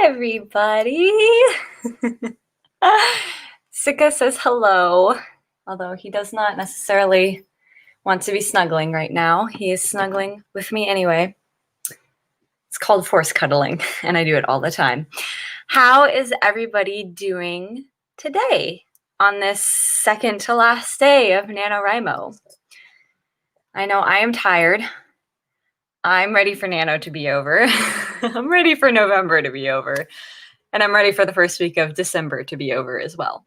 everybody. Sika says hello, although he does not necessarily want to be snuggling right now. He is snuggling with me anyway. It's called force cuddling, and I do it all the time. How is everybody doing today on this second to last day of NaNoWriMo? I know I am tired. I'm ready for Nano to be over. I'm ready for November to be over. And I'm ready for the first week of December to be over as well.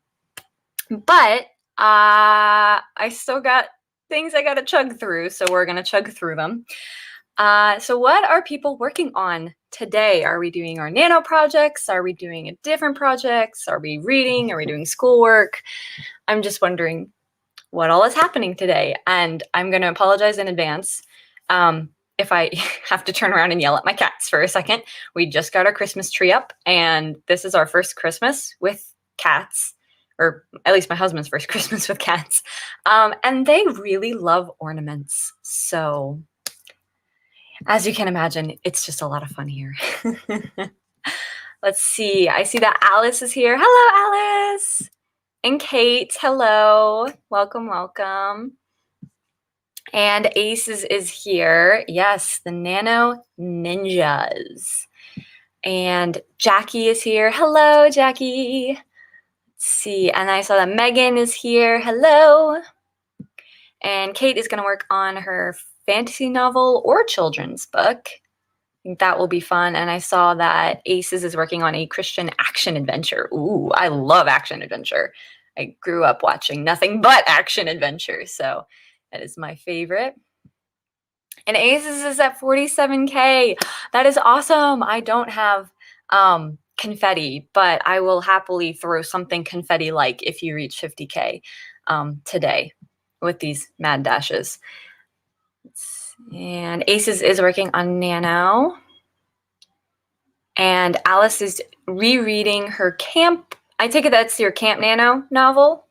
But I still got things I got to chug through, so we're going to chug through them. So what are people working on today? Are we doing our Nano projects? Are we doing different projects? Are we reading? Are we doing schoolwork? I'm just wondering what all is happening today. And I'm going to apologize in advance if I have to turn around and yell at my cats for a second. We just got our Christmas tree up, and this is our first Christmas with cats, or at least my husband's first Christmas with cats. And they really love ornaments. So as you can imagine, it's just a lot of fun here. Let's see. I see that Alice is here. Hello, Alice. And Kate, hello. Welcome, welcome. And Aces is here. Yes, the Nano Ninjas. And Jackie is here. Hello, Jackie. Let's see. And I saw that Megan is here. Hello. And Kate is going to work on her fantasy novel or children's book. I think that will be fun. And I saw that Aces is working on a Christian action adventure. Ooh, I love action adventure. I grew up watching nothing but action adventure, so that is my favorite. And Aces is at 47K. That is awesome. I don't have confetti, but I will happily throw something confetti-like if you reach 50K today with these mad dashes. And Aces is working on Nano. And Alice is rereading her camp. I take it that's your Camp Nano novel.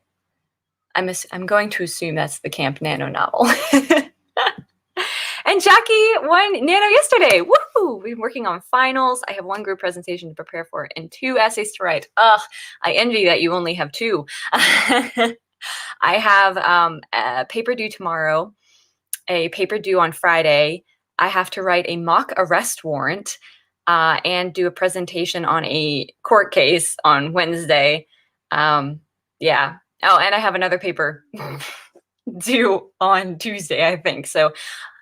I'm going to assume that's the Camp Nano novel. And Jackie won Nano yesterday. Woohoo! We've been working on finals. I have one group presentation to prepare for and 2 essays to write. Ugh, I envy that you only have 2. I have a paper due tomorrow, a paper due on Friday. I have to write a mock arrest warrant and do a presentation on a court case on Wednesday. Yeah. Oh, and I have another paper due on Tuesday, I think. So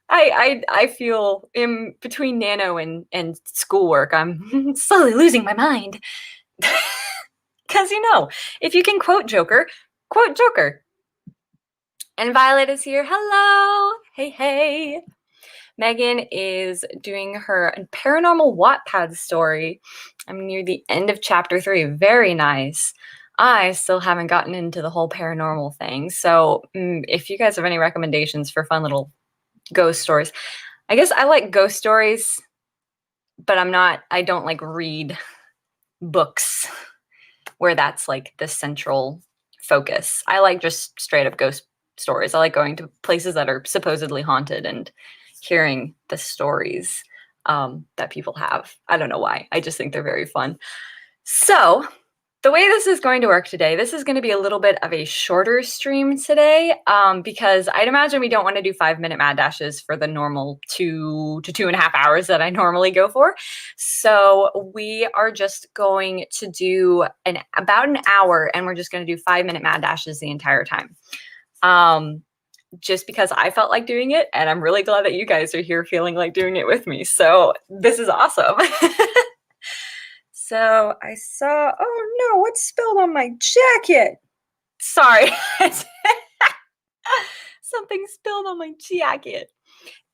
I feel in between Nano and schoolwork, I'm slowly losing my mind. Because, if you can quote Joker, quote Joker. And Violet is here. Hello. Hey, hey. Megan is doing her paranormal Wattpad story. I'm near the end of chapter 3. Very nice. I still haven't gotten into the whole paranormal thing. So if you guys have any recommendations for fun little ghost stories, I guess I like ghost stories, but I don't like read books where that's like the central focus. I like just straight up ghost stories. I like going to places that are supposedly haunted and hearing the stories that people have. I don't know why. I just think they're very fun. So the way this is going to work today, this is going to be a little bit of a shorter stream today because I'd imagine we don't want to do 5-minute mad dashes for the normal 2 to 2.5 hours that I normally go for. So we are just going to do about an hour, and we're just going to do 5-minute mad dashes the entire time. Just because I felt like doing it, and I'm really glad that you guys are here feeling like doing it with me. So this is awesome. So I saw, oh no, what's spilled on my jacket? Sorry. Something spilled on my jacket.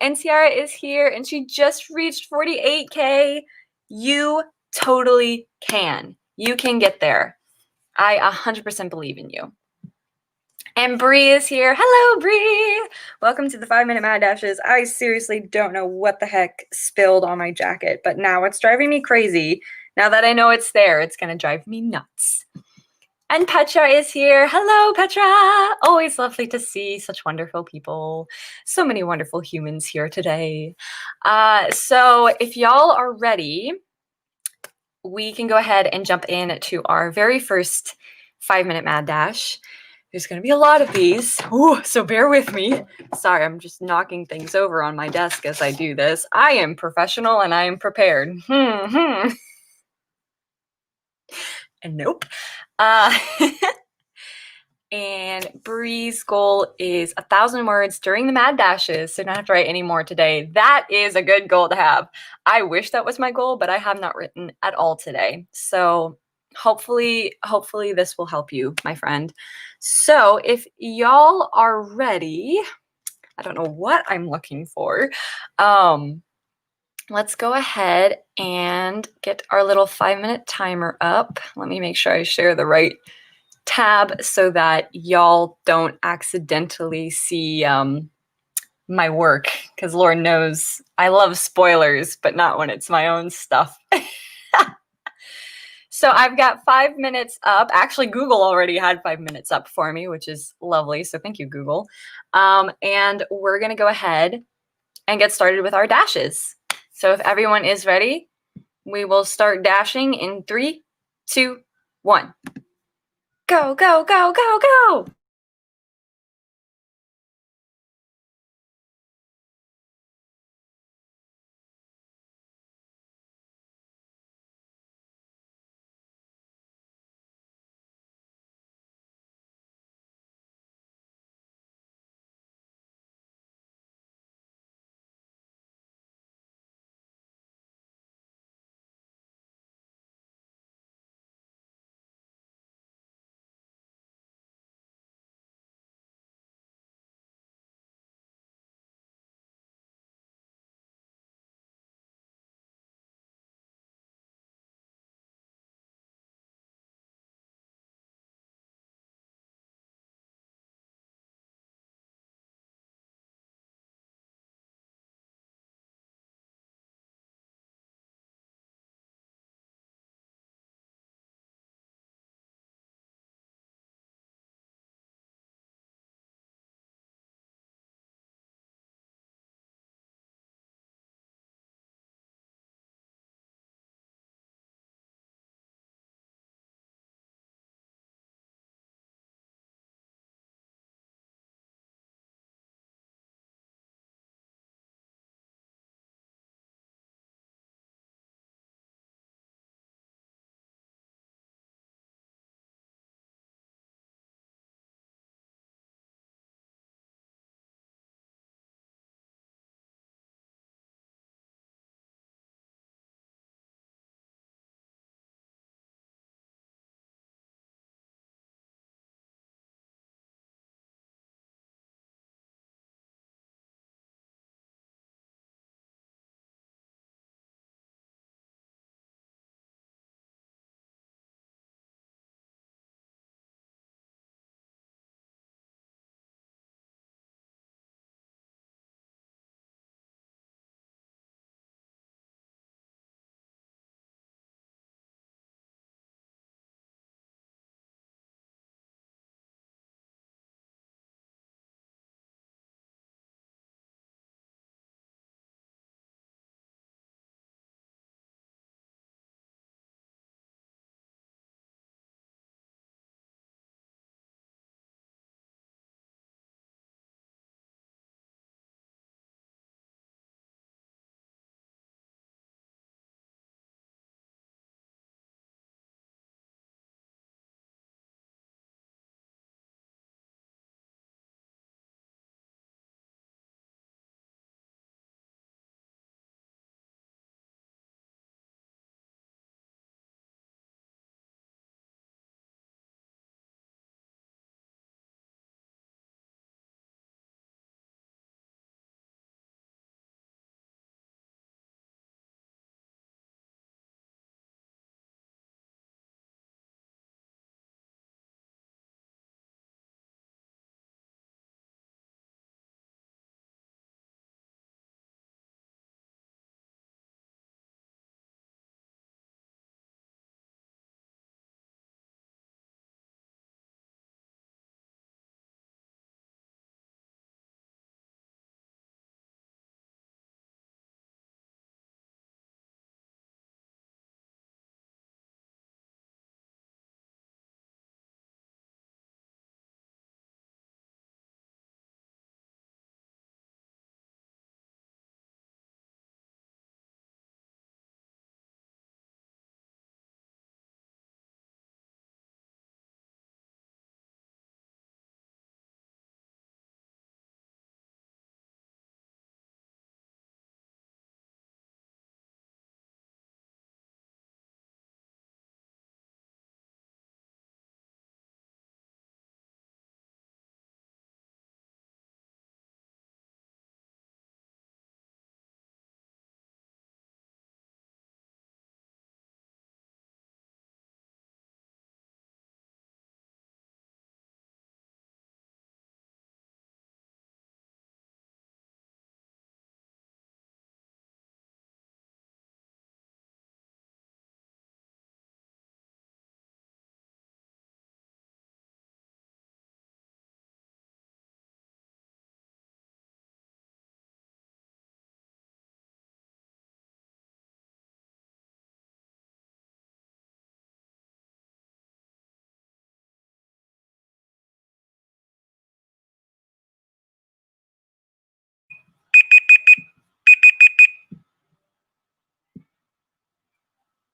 And Tiara is here, and she just reached 48K. You totally can. You can get there. I 100% believe in you. And Bree is here. Hello, Bree. Welcome to the 5-minute mad dashes. I seriously don't know what the heck spilled on my jacket, but now it's driving me crazy. Now that I know it's there, it's going to drive me nuts. And Petra is here. Hello, Petra. Always lovely to see such wonderful people. So many wonderful humans here today. So if y'all are ready, we can go ahead and jump in to our very first 5-minute mad dash. There's going to be a lot of these, ooh, so bear with me. Sorry, I'm just knocking things over on my desk as I do this. I am professional and I am prepared. And nope. And Bree's goal is 1,000 words during the mad dashes, so don't have to write any more today. That is a good goal to have. I wish that was my goal, but I have not written at all today. So hopefully this will help you, my friend. So if y'all are ready, I don't know what I'm looking for. Let's go ahead and get our little 5-minute timer up. Let me make sure I share the right tab so that y'all don't accidentally see my work, because Lord knows I love spoilers, but not when it's my own stuff. So I've got 5 minutes up. Actually, Google already had 5 minutes up for me, which is lovely. So thank you, Google. And we're going to go ahead and get started with our dashes. So if everyone is ready, we will start dashing in 3, 2, 1. Go, go, go, go, go!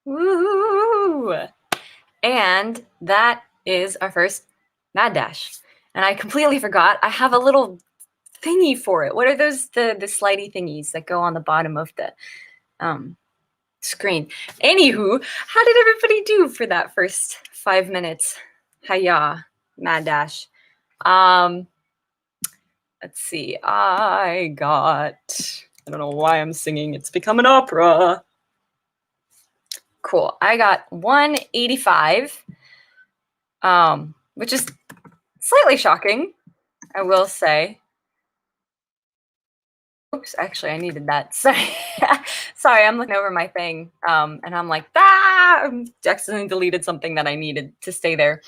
Woo! And that is our first mad dash. And I completely forgot. I have a little thingy for it. What are those, the slidey thingies that go on the bottom of the screen? Anywho, how did everybody do for that first 5 minutes? Hiya, mad dash. Let's see. I don't know why I'm singing. It's become an opera. Cool. I got 185, which is slightly shocking, I will say. Oops, actually, I needed that. Sorry. Sorry, I'm looking over my thing, and I'm like, I accidentally deleted something that I needed to stay there.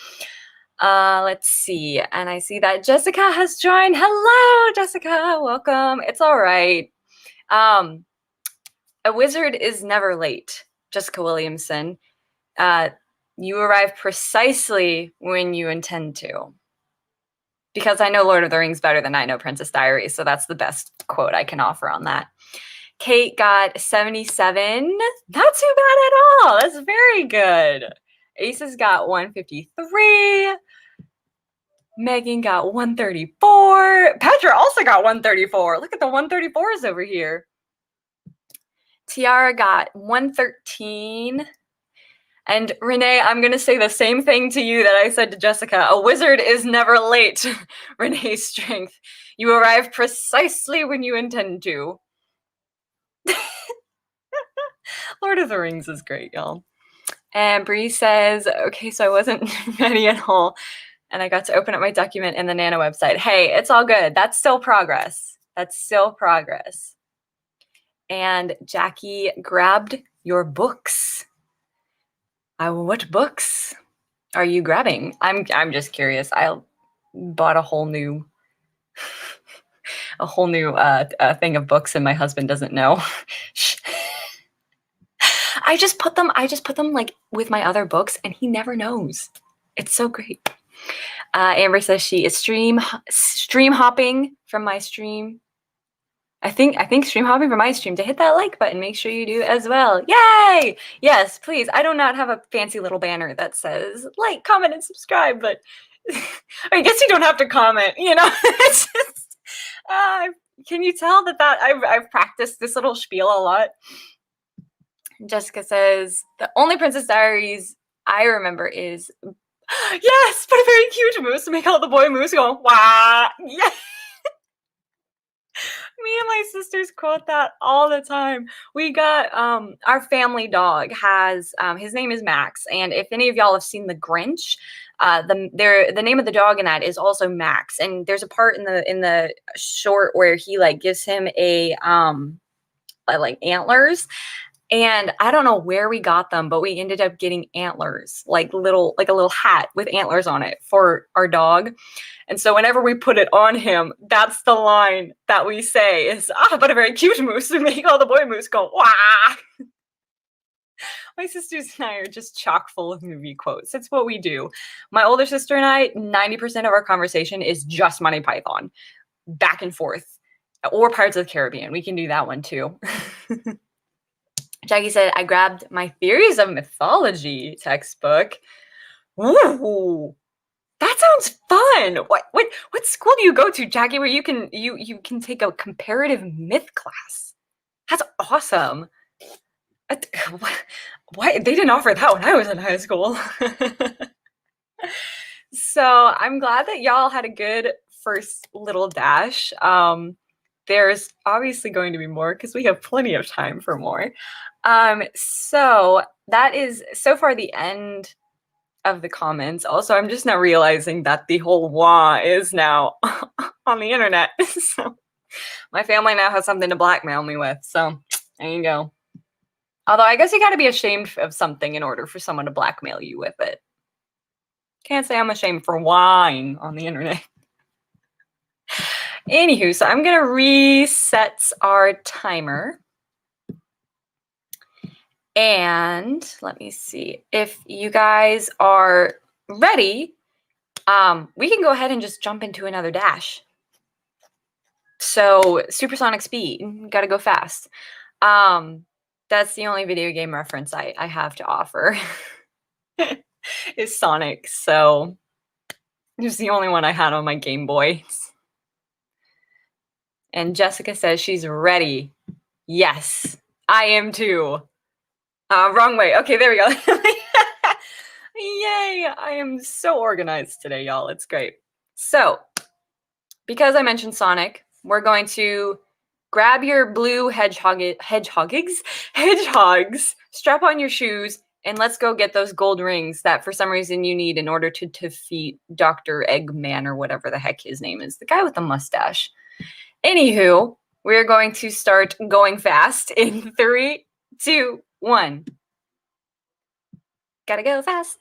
Let's see. And I see that Jessica has joined. Hello, Jessica. Welcome. It's all right. A wizard is never late. Jessica Williamson. You arrive precisely when you intend to. Because I know Lord of the Rings better than I know Princess Diaries, so that's the best quote I can offer on that. Kate got 77. Not too bad at all. That's very good. Aces got 153. Megan got 134. Petra also got 134. Look at the 134s over here. Tiara got 113. And Renee, I'm going to say the same thing to you that I said to Jessica. A wizard is never late. Renee's strength. You arrive precisely when you intend to. Lord of the Rings is great, y'all. And Bree says, okay, so I wasn't ready at all. And I got to open up my document in the NaNo website. Hey, it's all good. That's still progress. That's still progress. And Jackie grabbed your books. What books are you grabbing? I'm just curious. I bought a whole new thing of books, and my husband doesn't know. I just put them like with my other books, and he never knows. It's so great. Amber says she is stream hopping from my stream. I think stream hopping from my stream. To hit that like button, make sure you do as well. Yay! Yes, please. I do not have a fancy little banner that says like, comment, and subscribe, but I guess you don't have to comment, you know. It's just, can you tell that I've practiced this little spiel a lot? Jessica says the only Princess Diaries I remember is yes, but a very cute moose to make out the boy moose going wah. Yeah. Me and my sisters quote that all the time. We got our family dog has his name is Max, and if any of y'all have seen The Grinch, the name of the dog in that is also Max. And there's a part in the short where he like gives him a like antlers. And I don't know where we got them, but we ended up getting antlers, like a little hat with antlers on it for our dog. And so whenever we put it on him, that's the line that we say is, but a very cute moose to make all the boy moose go, wah. My sisters and I are just chock full of movie quotes. It's what we do. My older sister and I, 90% of our conversation is just Monty Python, back and forth, or Pirates of the Caribbean. We can do that one too. Jackie said, I grabbed my Theories of Mythology textbook. Ooh, that sounds fun. What school do you go to, Jackie, where you can take a comparative myth class? That's awesome. Why they didn't offer that when I was in high school. So I'm glad that y'all had a good first little dash. There's obviously going to be more because we have plenty of time for more. So that is so far the end of the comments. Also, I'm just now realizing that the whole wah is now on the internet. So my family now has something to blackmail me with. So there you go. Although I guess you got to be ashamed of something in order for someone to blackmail you with it. Can't say I'm ashamed for wahing on the internet. Anywho, so I'm going to reset our timer. And let me see if you guys are ready. We can go ahead and just jump into another dash. So supersonic speed, got to go fast. That's the only video game reference I have to offer is Sonic, so it's the only one I had on my Game Boy. And Jessica says she's ready. Yes, I am too. Wrong way. Okay, there we go. Yay! I am so organized today, y'all. It's great. So, because I mentioned Sonic, we're going to grab your blue hedgehogs, strap on your shoes, and let's go get those gold rings that for some reason you need in order to defeat Dr. Eggman or whatever the heck his name is, the guy with the mustache. Anywho, we're going to start going fast in 3, 2, 1. Gotta go fast.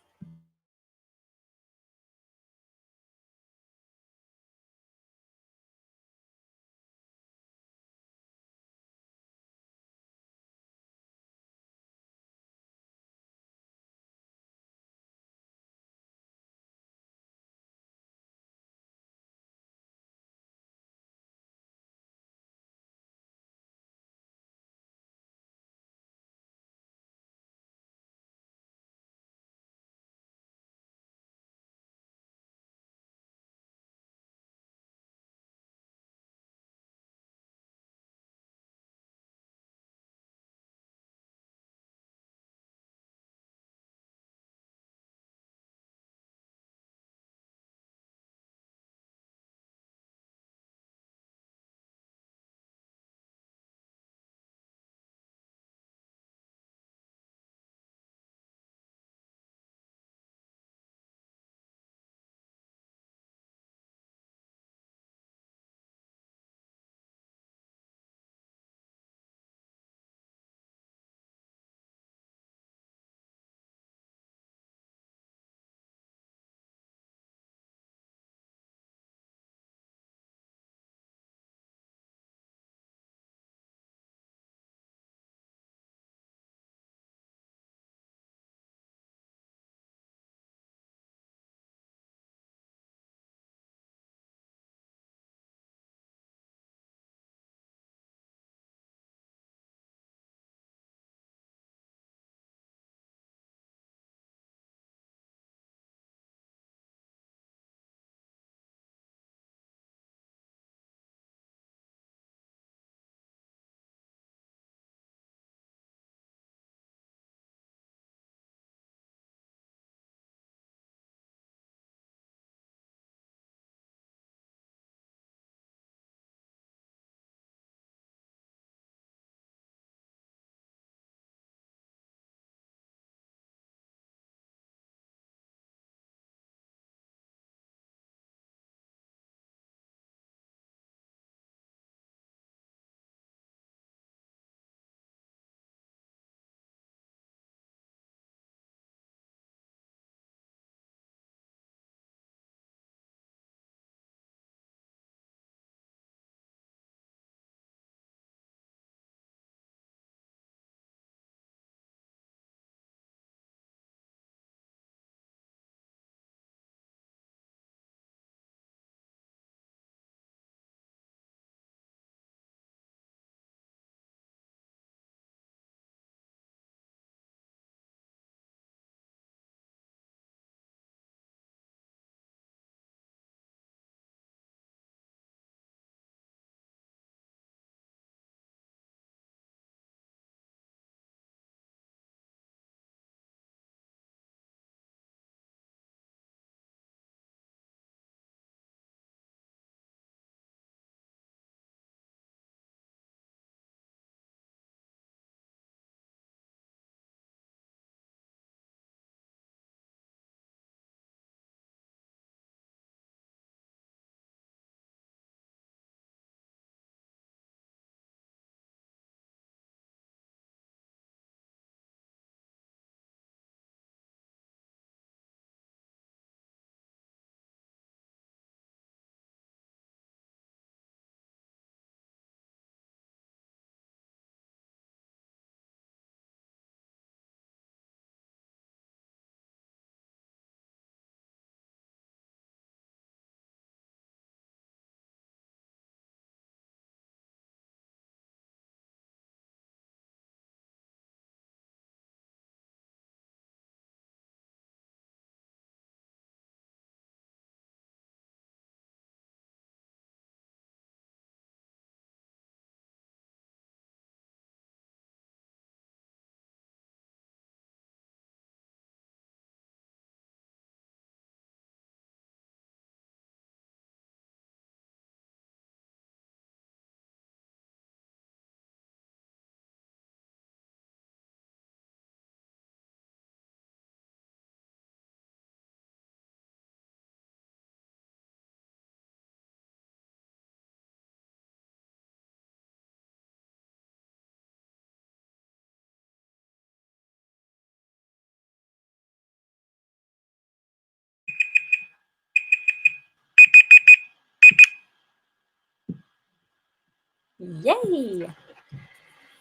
Yay!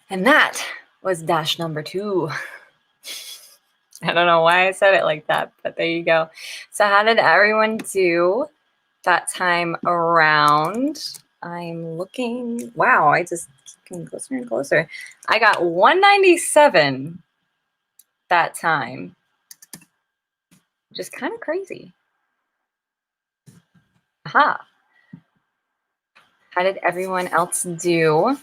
And that was dash number 2. I don't know why I said it like that, but there you go. So how did everyone do that time around? I'm looking. Wow, I just keep getting closer and closer. I got 197 that time, which is kind of crazy. Aha. How did everyone else do?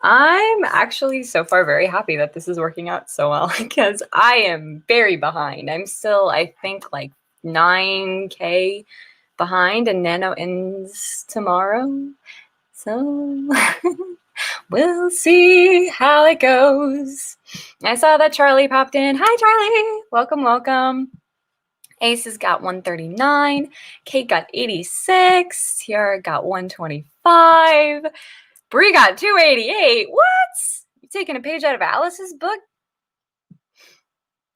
I'm actually so far very happy that this is working out so well because I am very behind. I'm still, I think, like 9K behind, and NaNo ends tomorrow. So we'll see how it goes. I saw that Charlie popped in. Hi, Charlie. Welcome, welcome. Ace has got 139. Kate got 86. Tiara got 125. Bree got 288. What? You taking a page out of Alice's book?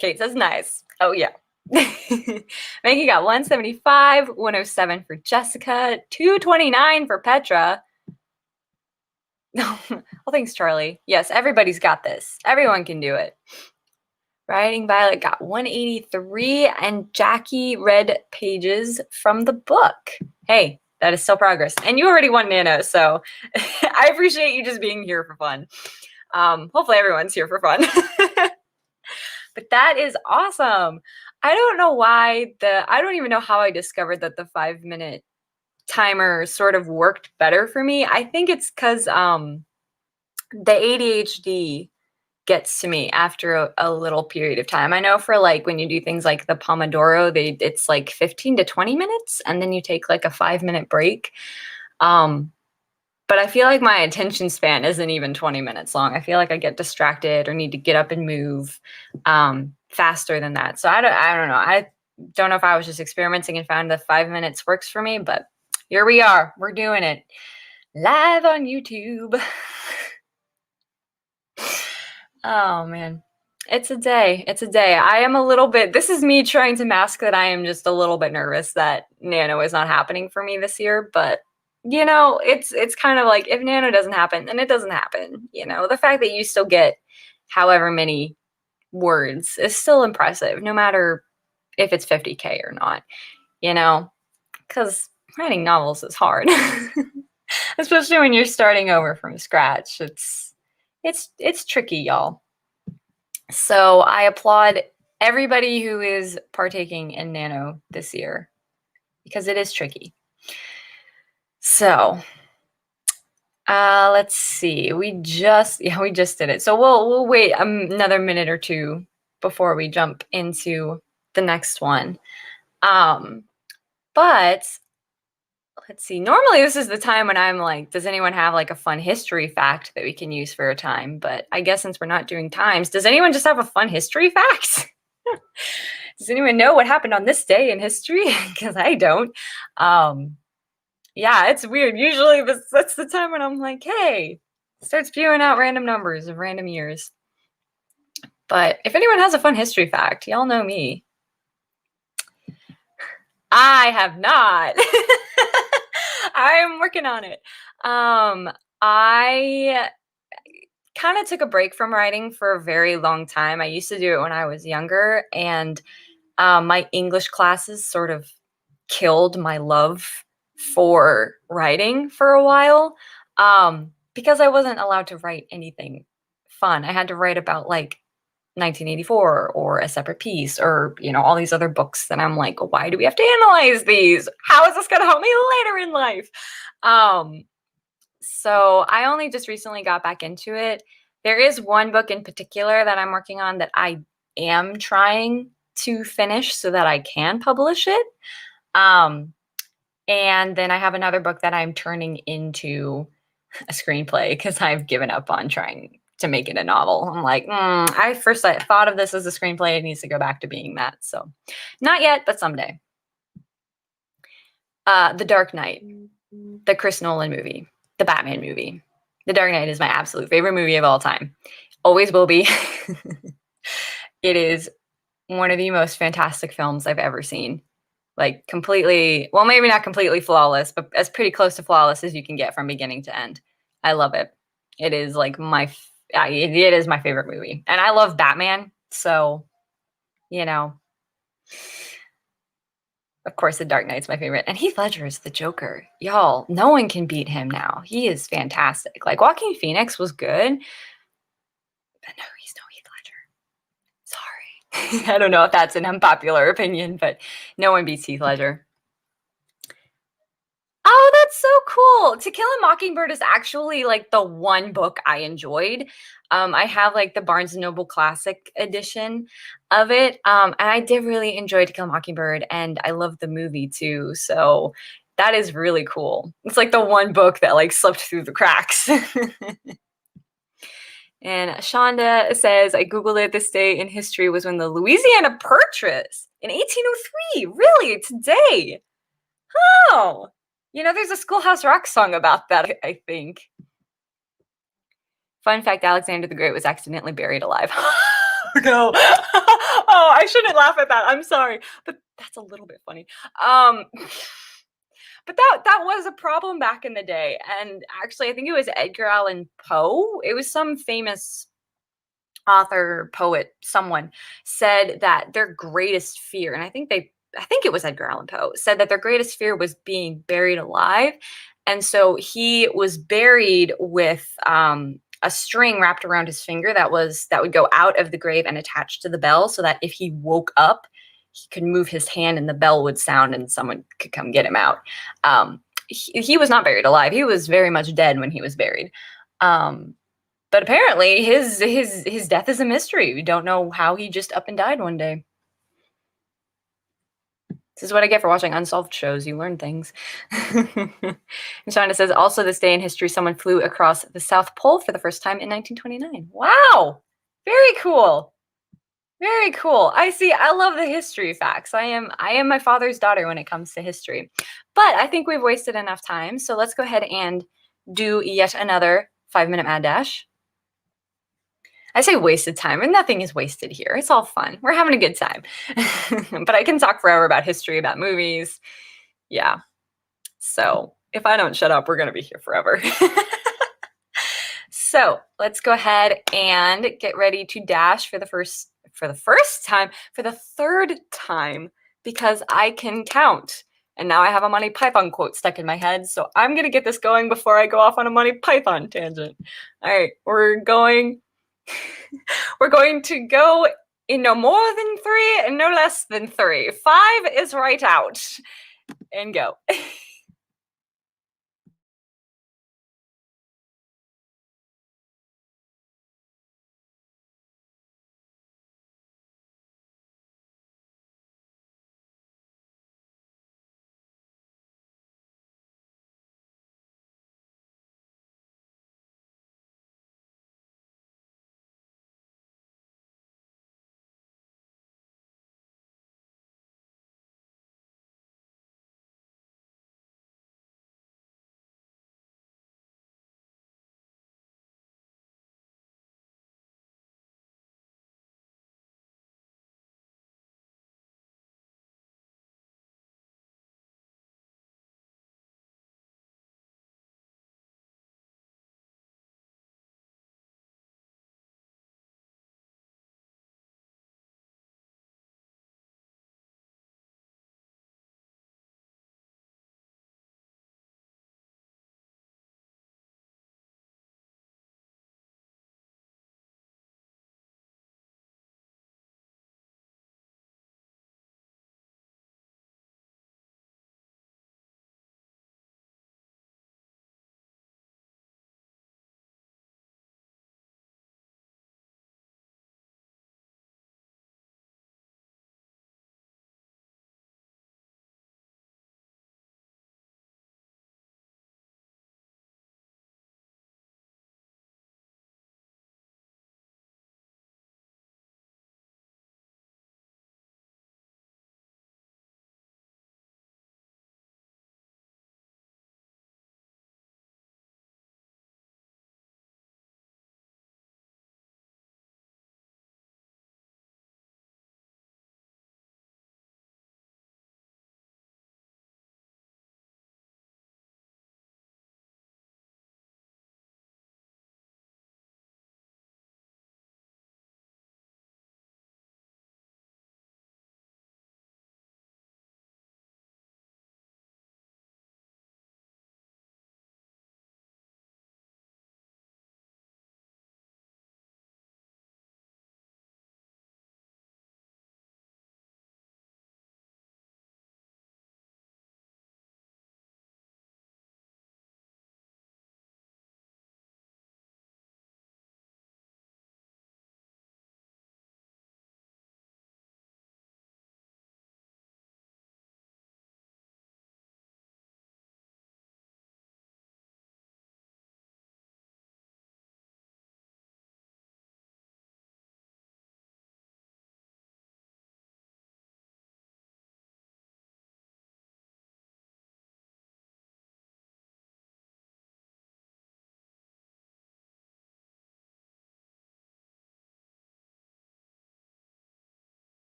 Kate says nice. Oh, yeah. Maggie got 175, 107 for Jessica, 229 for Petra. Well, thanks, Charlie. Yes, everybody's got this. Everyone can do it. Writing Violet got 183, and Jackie read pages from the book. Hey, that is still progress. And you already won NaNo, so I appreciate you just being here for fun. Hopefully everyone's here for fun. But that is awesome. I don't know why I don't even know how I discovered that the 5-minute timer sort of worked better for me. I think it's because the ADHD gets to me after a little period of time. I know for like when you do things like the Pomodoro, it's like 15 to 20 minutes and then you take like a 5-minute break. But I feel like my attention span isn't even 20 minutes long. I feel like I get distracted or need to get up and move faster than that. So I don't know. I don't know if I was just experimenting and found that 5 minutes works for me, but here we are. We're doing it live on YouTube. Oh, man. It's a day. It's a day. I am a little bit, this is me trying to mask that I am just a little bit nervous that NaNo is not happening for me this year. But, you know, it's kind of like if NaNo doesn't happen, then it doesn't happen. You know, the fact that you still get however many words is still impressive, no matter if it's 50K or not, you know, because writing novels is hard, especially when you're starting over from scratch. It's tricky, y'all. So I applaud everybody who is partaking in NaNo this year because it is tricky. So let's see. We just did it. So we'll wait another minute or two before we jump into the next one. But let's see. Normally this is the time when I'm like, does anyone have like a fun history fact that we can use for a time? But I guess since we're not doing times, does anyone just have a fun history fact? Does anyone know what happened on this day in history? Because I don't. Yeah, it's weird. Usually that's the time when I'm like, hey, start spewing out random numbers of random years. But if anyone has a fun history fact, y'all know me. I have not. I'm working on it. I kind of took a break from writing for a very long time. I used to do it when I was younger, and my English classes sort of killed my love for writing for a while because I wasn't allowed to write anything fun. I had to write about like 1984 or A Separate Piece or, you know, all these other books that I'm like, why do we have to analyze these? How is this going to help me later in life? So I only just recently got back into it. There is one book in particular that I'm working on that I am trying to finish so that I can publish it. And then I have another book that I'm turning into a screenplay because I've given up on trying to make it a novel. I'm like, I thought of this as a screenplay. It needs to go back to being that. So not yet, but someday. The Dark Knight, the Chris Nolan movie, the Batman movie. The Dark Knight is my absolute favorite movie of all time. Always will be. It is one of the most fantastic films I've ever seen. Like completely, well, maybe not completely flawless, but as pretty close to flawless as you can get from beginning to end. I love it. It is like it is my favorite movie. And I love Batman, so, you know, of course, The Dark Knight's my favorite. And Heath Ledger is the Joker. Y'all, no one can beat him now. He is fantastic. Like, Joaquin Phoenix was good, but no, he's no Heath Ledger. Sorry. I don't know if that's an unpopular opinion, but no one beats Heath Ledger. Oh, that's so cool. To Kill a Mockingbird is actually like the one book I enjoyed. I have like the Barnes& and Noble Classic edition of it. And I did really enjoy To Kill a Mockingbird, and I love the movie too. So that is really cool. It's like the one book that like slipped through the cracks. And Shonda says, I Googled it. This day in history was when the Louisiana Purchase in 1803. Really? Today? Oh, there's a Schoolhouse Rock song about that, I think. Fun fact, Alexander the Great was accidentally buried alive. No. Oh, I shouldn't laugh at that. I'm sorry. But that's a little bit funny. But that was a problem back in the day. And actually, I think it was Edgar Allan Poe. It was some famous author, poet, someone said that their greatest fear, and I think it was Edgar Allan Poe, said that their greatest fear was being buried alive. And so he was buried with a string wrapped around his finger that would go out of the grave and attach to the bell, so that if he woke up, he could move his hand and the bell would sound and someone could come get him out. He was not buried alive. He was very much dead when he was buried. But apparently his death is a mystery. We don't know how he just up and died one day. This is what I get for watching unsolved shows. You learn things. And Shonda says, also this day in history, someone flew across the South Pole for the first time in 1929. Wow. Very cool. Very cool. I see. I love the history facts. I am my father's daughter when it comes to history. But I think we've wasted enough time. So let's go ahead and do yet another 5-minute mad dash. I say wasted time, and nothing is wasted here. It's all fun. We're having a good time. But I can talk forever about history, about movies. Yeah. So if I don't shut up, we're going to be here forever. So let's go ahead and get ready to dash for the third time, because I can count. And now I have a Monty Python quote stuck in my head. So I'm going to get this going before I go off on a Monty Python tangent. All right, we're going to go in no more than 3 and no less than 3. 5 is right out. And go.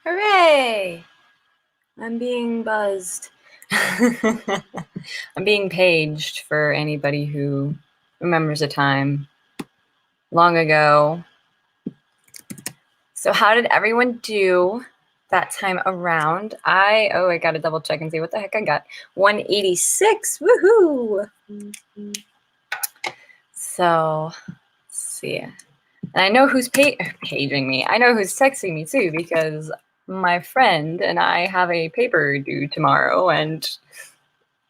Hooray! I'm being buzzed. I'm being paged for anybody who remembers a time long ago. So how did everyone do that time around? I gotta double check and see what the heck I got. 186, woohoo! So, let's see. And I know who's paging me. I know who's texting me too, because my friend and I have a paper due tomorrow, and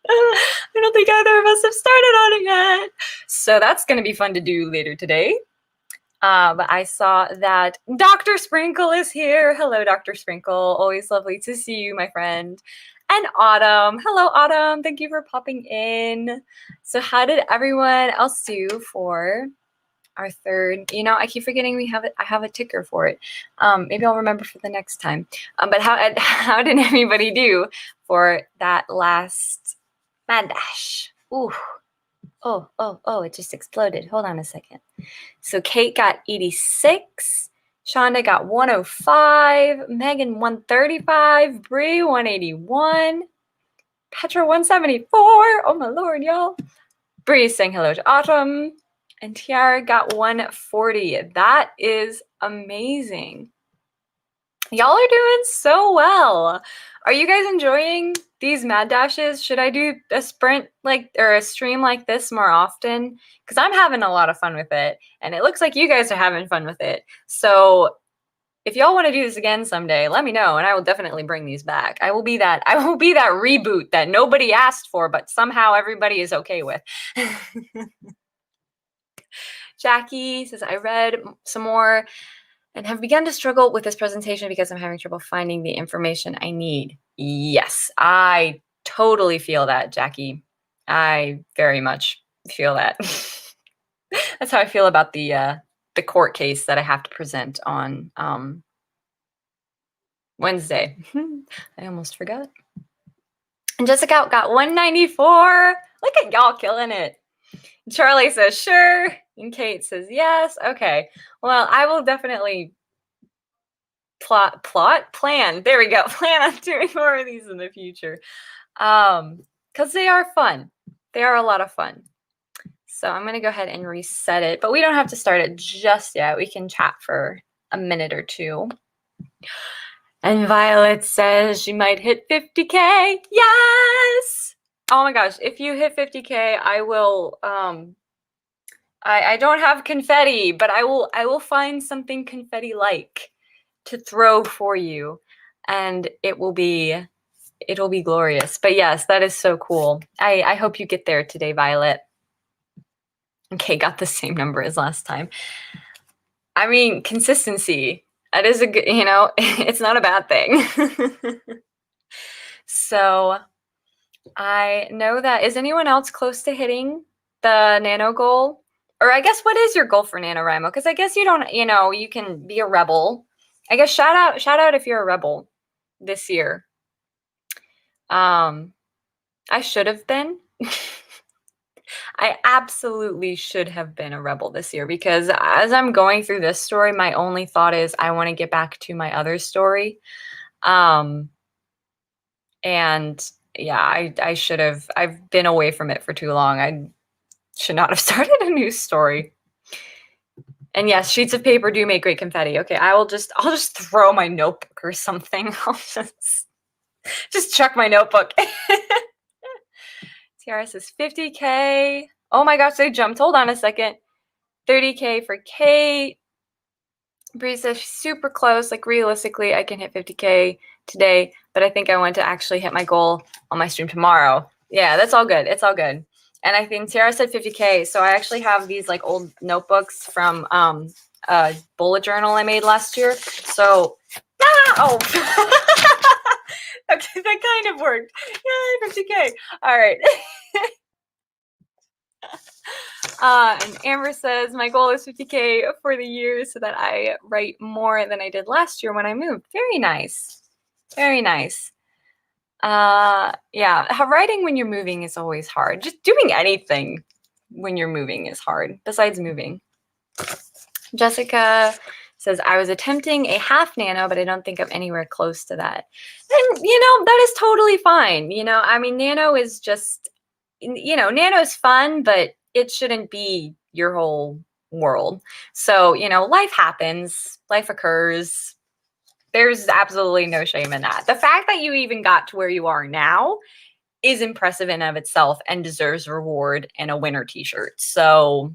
I don't think either of us have started on it yet. So that's going to be fun to do later today. But I saw that Dr. Sprinkle is here. Hello, Dr. Sprinkle. Always lovely to see you, my friend. And Autumn. Hello, Autumn. Thank you for popping in. So how did everyone else do for our third? You know, I keep forgetting I have a ticker for it. Maybe I'll remember for the next time. But how did everybody do for that last mad dash? Ooh. Oh, it just exploded. Hold on a second. So Kate got 86. Shonda got 105. Megan 135. Bree 181. Petra 174. Oh my lord, y'all. Bree saying hello to Autumn. And Tiara got 140. That is amazing. Y'all are doing so well. Are you guys enjoying these mad dashes? Should I do a sprint or a stream like this more often? Because I'm having a lot of fun with it, and it looks like you guys are having fun with it. So if y'all want to do this again someday, let me know, and I will definitely bring these back. I will be that reboot that nobody asked for, but somehow everybody is okay with. Jackie says, I read some more and have begun to struggle with this presentation because I'm having trouble finding the information I need. Yes, I totally feel that, Jackie. I very much feel that. That's how I feel about the court case that I have to present on Wednesday. I almost forgot. And Jessica got 194. Look at y'all killing it. Charlie says, sure. And Kate says, yes. Okay. Well, I will definitely plan. There we go. Plan on doing more of these in the future. Because they are fun. They are a lot of fun. So I'm going to go ahead and reset it. But we don't have to start it just yet. We can chat for a minute or two. And Violet says she might hit 50K. Yes! Oh my gosh. If you hit 50K, I will... I don't have confetti, but I will find something confetti-like to throw for you, and it'll be glorious. But yes, that is so cool. I hope you get there today, Violet. Okay, got the same number as last time. I mean, consistency. That is a good, it's not a bad thing. So I know that. Is anyone else close to hitting the nano goal? Or I guess, what is your goal for NaNoWriMo? Because I guess you don't, you can be a rebel. I guess shout out if you're a rebel this year. I should have been. I absolutely should have been a rebel this year, because as I'm going through this story, my only thought is I want to get back to my other story. And yeah, I should have. I've been away from it for too long. I should not have started a new story. And yes, sheets of paper do make great confetti. Okay, I'll just throw my notebook or something. I'll just chuck my notebook. Tiara says 50K. Oh my gosh, they jumped. Hold on a second. 30K for Kate. Bree says she's super close. Like, realistically, I can hit 50K today, but I think I want to actually hit my goal on my stream tomorrow. Yeah, that's all good. It's all good. And I think Tiara said 50K. So I actually have these like old notebooks from a bullet journal I made last year. So, okay, that kind of worked. Yay, 50K. All right. And Amber says, my goal is 50K for the year so that I write more than I did last year when I moved. Very nice. Very nice. Yeah, writing when you're moving is always hard. Just doing anything when you're moving is hard, besides moving. Jessica Says, I was attempting a half nano, but I don't think I'm anywhere close to that. And, that is totally fine. I mean, nano is just, nano is fun, but it shouldn't be your whole world. So, life happens, life occurs. There's absolutely no shame in that. The fact that you even got to where you are now is impressive in of itself and deserves reward and a winner t-shirt. So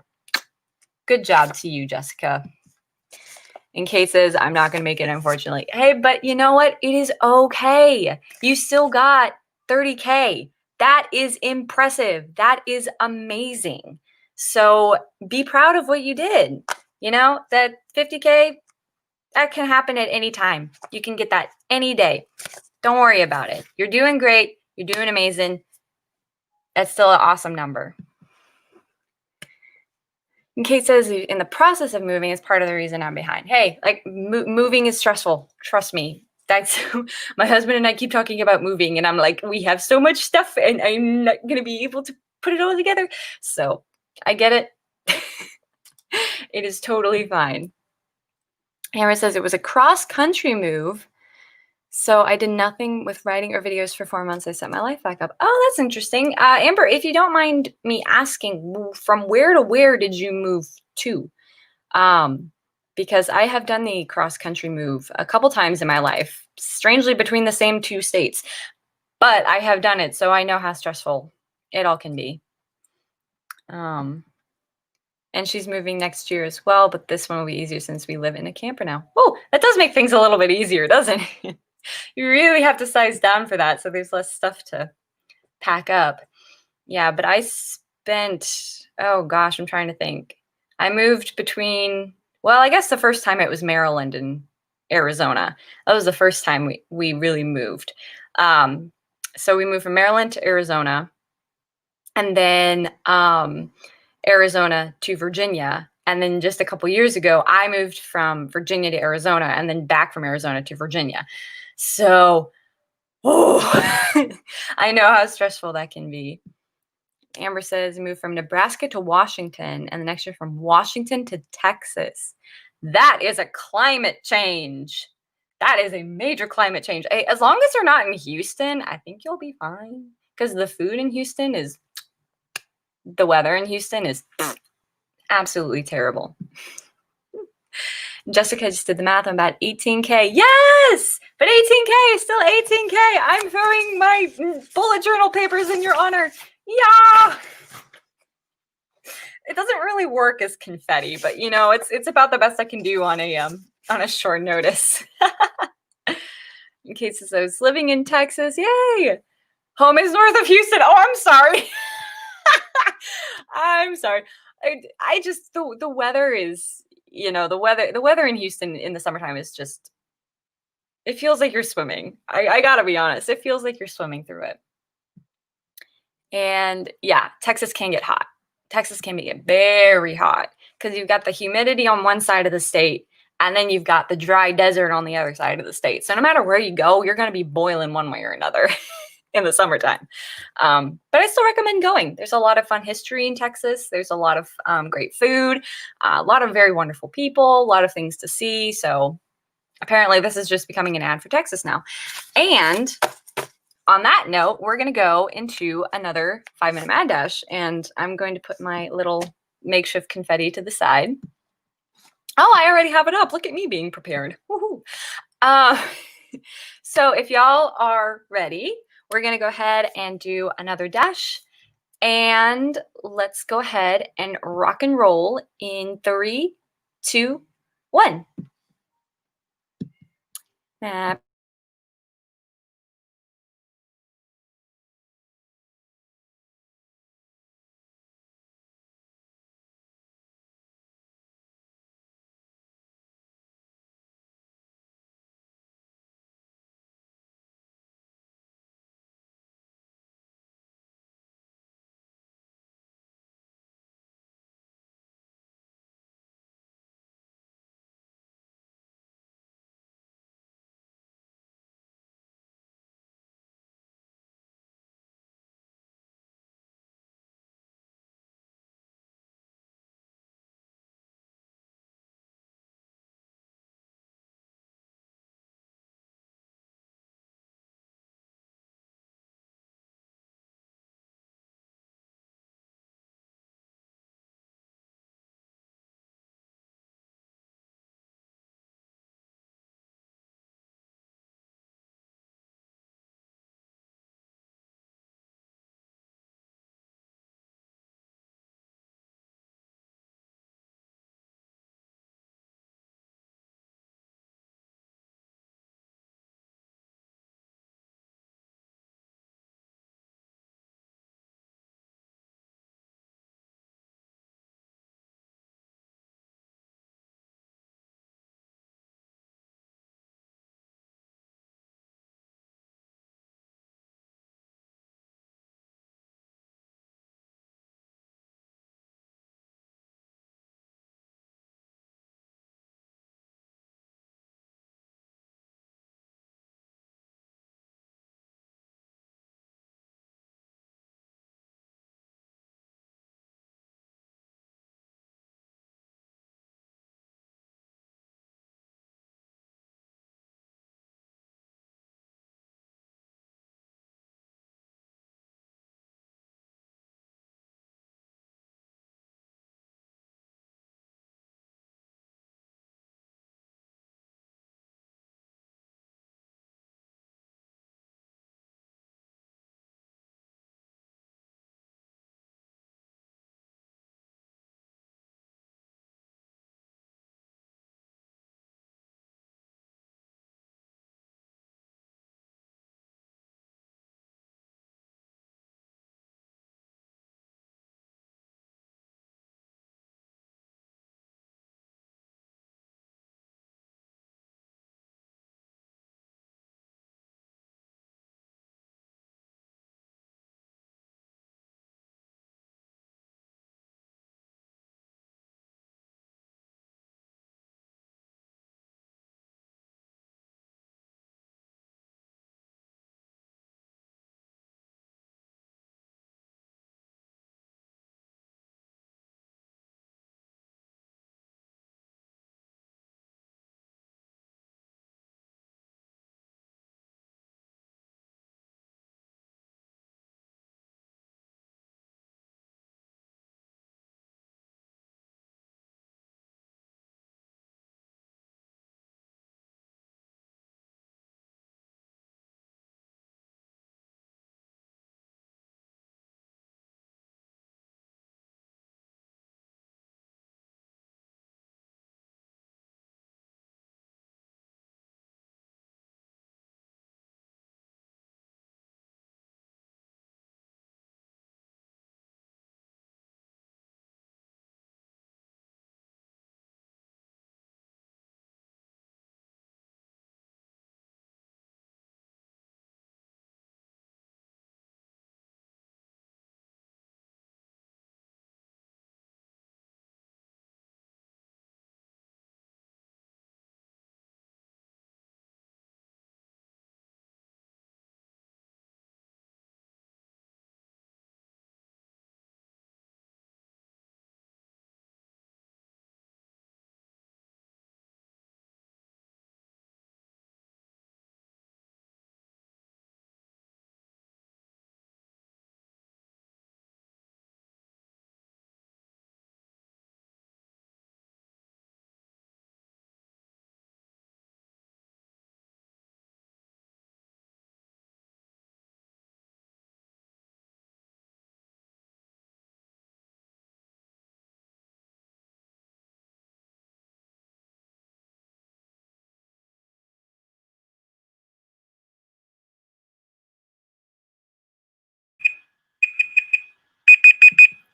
good job to you, Jessica. In cases, I'm not going to make it, unfortunately. Hey, but you know what? It is okay. You still got 30K. That is impressive. That is amazing. So be proud of what you did. That 50K, that can happen at any time. You can get that any day. Don't worry about it. You're doing great. You're doing amazing. That's still an awesome number. And Kate says, in the process of moving is part of the reason I'm behind. Hey, like moving is stressful. Trust me. That's my husband and I keep talking about moving, and I'm like, we have so much stuff, and I'm not gonna be able to put it all together. So I get it. It is totally fine. Amber says it was a cross-country move. So I did nothing with writing or videos for 4 months. I set my life back up. Oh, that's interesting. Amber, if you don't mind me asking, from where to where did you move to? Because I have done the cross-country move a couple times in my life, strangely between the same 2 states. But I have done it, so I know how stressful it all can be. And she's moving next year as well, but this one will be easier since we live in a camper now. Oh, that does make things a little bit easier, doesn't it? You really have to size down for that, so there's less stuff to pack up. Yeah, but I spent, oh gosh, I'm trying to think. I moved between, well, I guess the first time it was Maryland and Arizona. That was the first time we really moved. So we moved from Maryland to Arizona, and then Arizona to Virginia. And then just a couple years ago, I moved from Virginia to Arizona and then back from Arizona to Virginia. So, I know how stressful that can be. Amber says, moved from Nebraska to Washington, and the next year from Washington to Texas. That is a climate change. That is a major climate change. As long as you're not in Houston, I think you'll be fine. Because the food in Houston is, the weather in Houston is absolutely terrible. Jessica just did the math on about 18K. Yes! But 18K is still 18K. I'm throwing my bullet journal papers in your honor. Yeah! It doesn't really work as confetti, but it's about the best I can do on a short notice. In case I was living in Texas, yay! Home is north of Houston. Oh, I'm sorry. I'm sorry. I just the weather is, the weather in Houston in the summertime is just, it feels like you're swimming. I gotta be honest. It feels like you're swimming through it. And yeah, Texas can get hot. Texas can get very hot because you've got the humidity on one side of the state, and then you've got the dry desert on the other side of the state. So no matter where you go, you're going to be boiling one way or another in the summertime. But I still recommend going. There's a lot of fun history in Texas. There's a lot of great food, a lot of very wonderful people, a lot of things to see. So apparently this is just becoming an ad for Texas now. And on that note, we're going to go into another 5-minute mad dash, and I'm going to put my little makeshift confetti to the side. Oh, I already have it up. Look at me being prepared. Woohoo. So if y'all are ready, we're going to go ahead and do another dash, and let's go ahead and rock and roll in 3, 2, 1.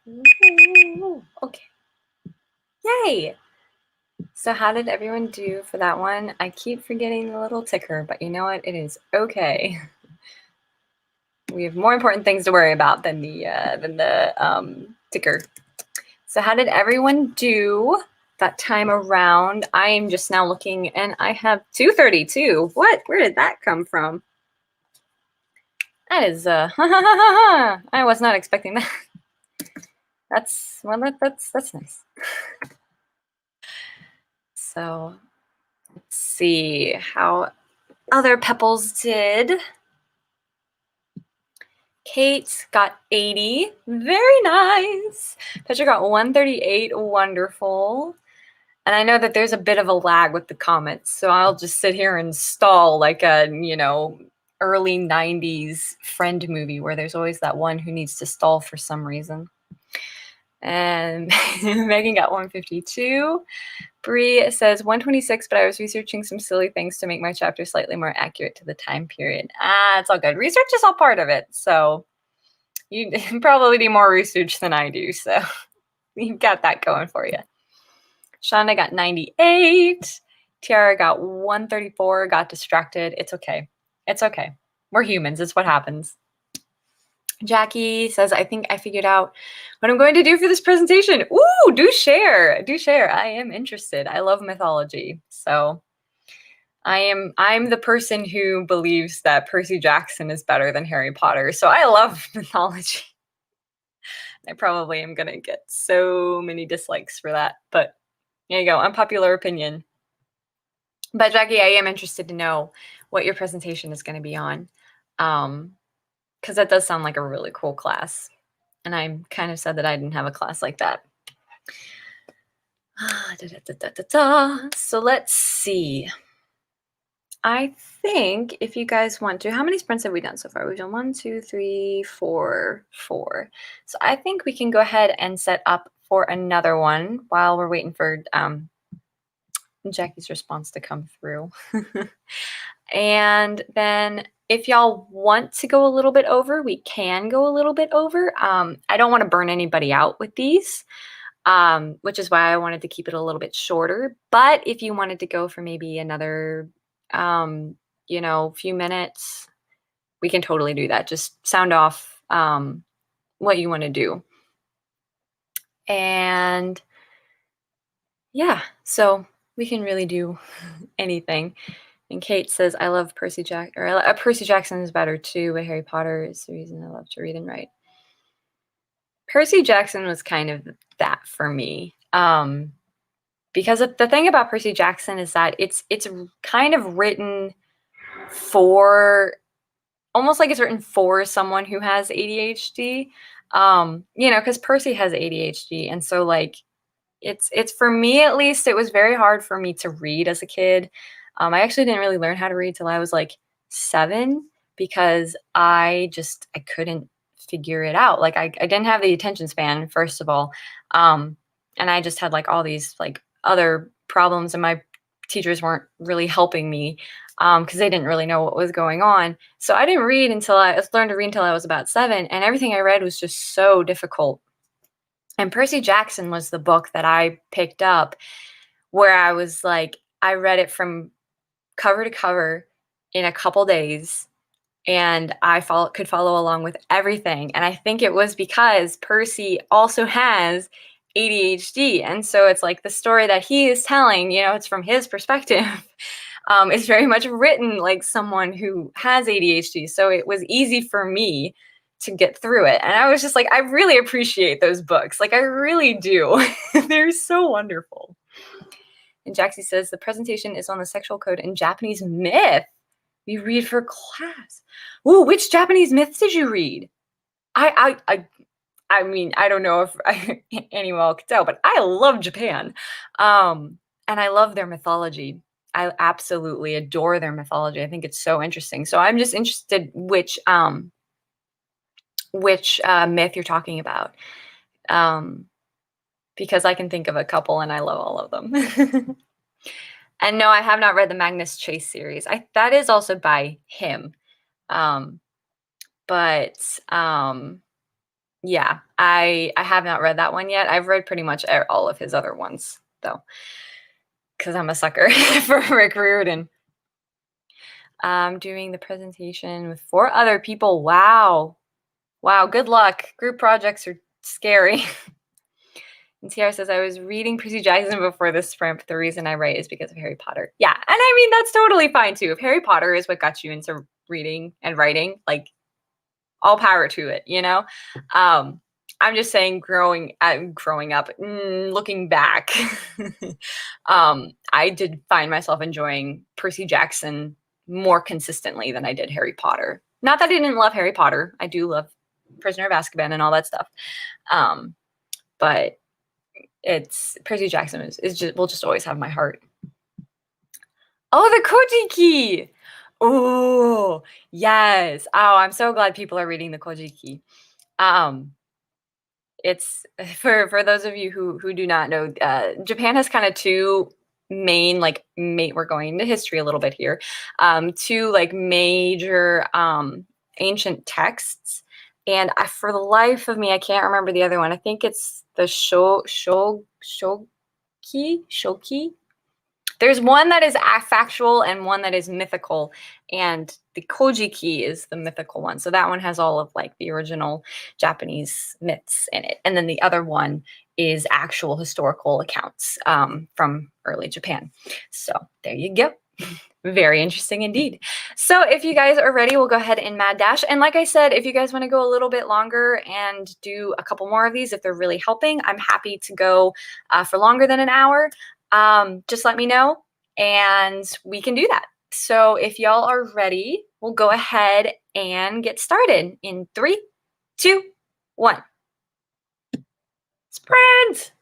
Okay. Yay! So how did everyone do for that one? I keep forgetting the little ticker, but you know what? It is okay. We have more important things to worry about than the ticker. So how did everyone do that time around? I am just now looking, and I have 232. What? Where did that come from? That is I was not expecting that. That's nice. So let's see how other Pepples did. Kate got 80. Very nice. Petra got 138. Wonderful. And I know that there's a bit of a lag with the comments, so I'll just sit here and stall like a, early 90s friend movie where there's always that one who needs to stall for some reason. And Megan got 152. Bree says 126, but I was researching some silly things to make my chapter slightly more accurate to the time period. It's all good. Research is all part of it, so you probably do more research than I do, so you've got that going for you. Shonda got 98. Tiara got 134, got distracted. It's okay. It's okay. We're humans. It's what happens. Jackie says, I think I figured out what I'm going to do for this presentation. Ooh, do share. Do share. I am interested. I love mythology. So I'm the person who believes that Percy Jackson is better than Harry Potter. So I love mythology. I probably am going to get so many dislikes for that. But there you go. Unpopular opinion. But Jackie, I am interested to know what your presentation is going to be on. Because that does sound like a really cool class. And I kind of said that I didn't have a class like that. So let's see. I think if you guys want to, how many sprints have we done so far? We've done 1, 2, 3, 4, 4. So I think we can go ahead and set up for another one while we're waiting for Jackie's response to come through. And then if y'all want to go a little bit over, we can go a little bit over. I don't want to burn anybody out with these, which is why I wanted to keep it a little bit shorter. But if you wanted to go for maybe another, few minutes, we can totally do that. Just sound off what you want to do. And yeah, so we can really do anything. And Kate says, I love Percy Jackson is better too, but Harry Potter is the reason I love to read and write. Percy Jackson was kind of that for me. Because the thing about Percy Jackson is that it's kind of written for, almost like it's written for someone who has ADHD. Because Percy has ADHD. And so like, it's for me at least, it was very hard for me to read as a kid. I actually didn't really learn how to read till I was like 7 because I couldn't figure it out. Like I didn't have the attention span, first of all. And I just had like all these like other problems, and my teachers weren't really helping me because they didn't really know what was going on. So I didn't read until I learned to read until I was about 7, and everything I read was just so difficult. And Percy Jackson was the book that I picked up where I was like, I read it from cover to cover in a couple days, and I could follow along with everything. And I think it was because Percy also has ADHD. And so it's like the story that he is telling, it's from his perspective. Is very much written like someone who has ADHD. So it was easy for me to get through it. And I was just like, I really appreciate those books. Like I really do. They're so wonderful. And Jaxie says the presentation is on the sexual code and Japanese myth. We read for class. Ooh, which Japanese myths did you read? I mean, I don't know if anyone could tell, but I love Japan. And I love their mythology. I absolutely adore their mythology. I think it's so interesting. So I'm just interested which myth you're talking about. Because I can think of a couple and I love all of them. And no, I have not read the Magnus Chase series. That is also by him. Yeah, I have not read that one yet. I've read pretty much all of his other ones though, because I'm a sucker for Rick Riordan. Doing the presentation with 4 other people. Wow. Wow, good luck. Group projects are scary. And Tiara says, I was reading Percy Jackson before this sprint, but the reason I write is because of Harry Potter. Yeah, and I mean, that's totally fine too. If Harry Potter is what got you into reading and writing, like, all power to it, you know? I'm just saying, growing up, looking back, I did find myself enjoying Percy Jackson more consistently than I did Harry Potter. Not that I didn't love Harry Potter. I do love Prisoner of Azkaban and all that stuff. Um, but it's Percy Jackson is just will just always have my heart. Oh, the Kojiki! Oh, yes. Oh, I'm so glad people are reading the Kojiki. Um, it's for those of you who do not know, Japan has kind of two main we're going into history a little bit here. Two like major ancient texts, and for the life of me, I can't remember the other one. I think it's the Shoki. There's one that is factual and one that is mythical, and the Kojiki is the mythical one. So that one has all of like the original Japanese myths in it, and then the other one is actual historical accounts from early Japan. So there you go. Very interesting indeed. So if you guys are ready, we'll go ahead and mad dash. And like I said, if you guys want to go a little bit longer and do a couple more of these, if they're really helping, I'm happy to go for longer than an hour. Just let me know and we can do that. So if y'all are ready, we'll go ahead and get started in 3, 2, 1. Sprint!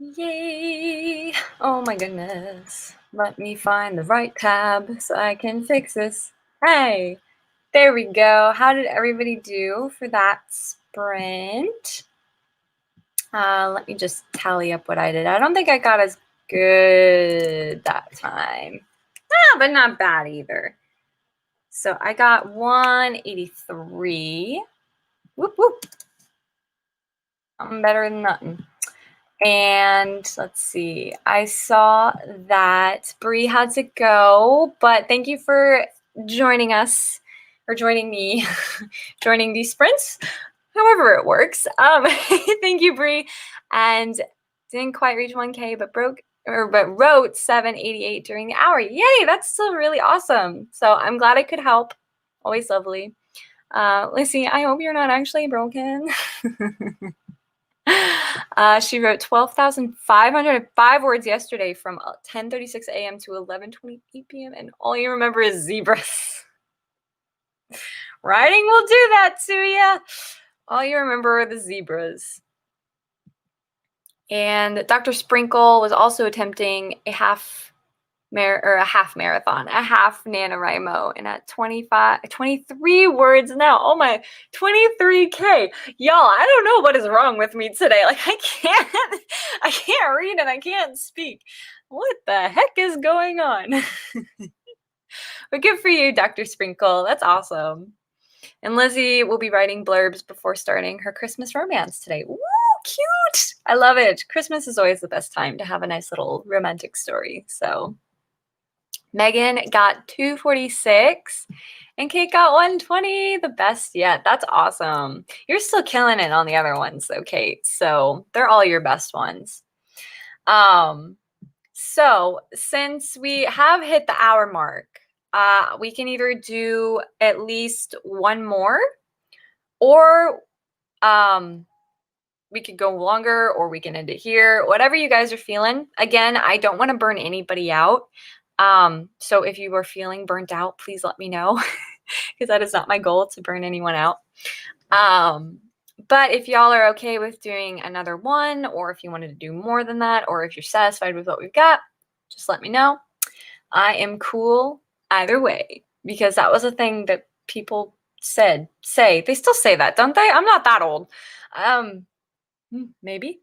Yay! Oh my goodness. Let me find the right tab so I can fix this. Hey, there we go. How did everybody do for that sprint? Let me just tally up what I did. I don't think I got as good that time. But not bad either. So I got 183. Whoop, whoop. I'm better than nothing. And let's see, I saw that Bree had to go, but thank you for joining us, or joining me, joining these sprints, however it works. Thank you, Bree. And didn't quite reach 1K, but wrote 788 during the hour. Yay, that's still really awesome. So I'm glad I could help. Always lovely. Lissy, I hope you're not actually broken. She wrote 12,505 words yesterday from 10:36 a.m. to 11:28 p.m. and all you remember is zebras. Writing will do that to you. All you remember are the zebras. And Dr. Sprinkle was also attempting a half marathon, a half NaNoWriMo, and at 23 words now. Oh my, 23K. Y'all, I don't know what is wrong with me today. Like I can't read and I can't speak. What the heck is going on? But good for you, Dr. Sprinkle. That's awesome. And Lizzie will be writing blurbs before starting her Christmas romance today. Woo, cute. I love it. Christmas is always the best time to have a nice little romantic story. So Megan got 246 and Kate got 120, the best yet. That's awesome. You're still killing it on the other ones though, Kate. So they're all your best ones. So since we have hit the hour mark, we can either do at least one more or we could go longer or we can end it here. Whatever you guys are feeling. Again, I don't want to burn anybody out. So if you are feeling burnt out, please let me know because that is not my goal to burn anyone out. But if y'all are okay with doing another one, or if you wanted to do more than that, or if you're satisfied with what we've got, just let me know. I am cool either way because that was a thing that people say. They still say that, don't they? I'm not that old. Maybe.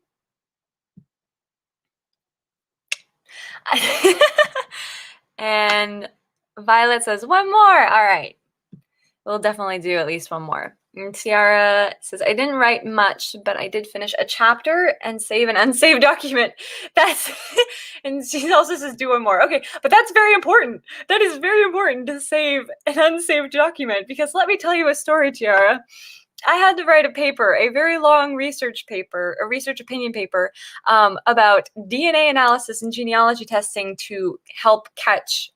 And Violet says, one more. All right. We'll definitely do at least one more. And Tiara says, I didn't write much, but I did finish a chapter and save an unsaved document. That's, and she also says, do one more. Okay, but that's very important. That is very important to save an unsaved document because let me tell you a story, Tiara. I had to write a paper, a very long research paper, a research opinion paper about DNA analysis and genealogy testing to help catch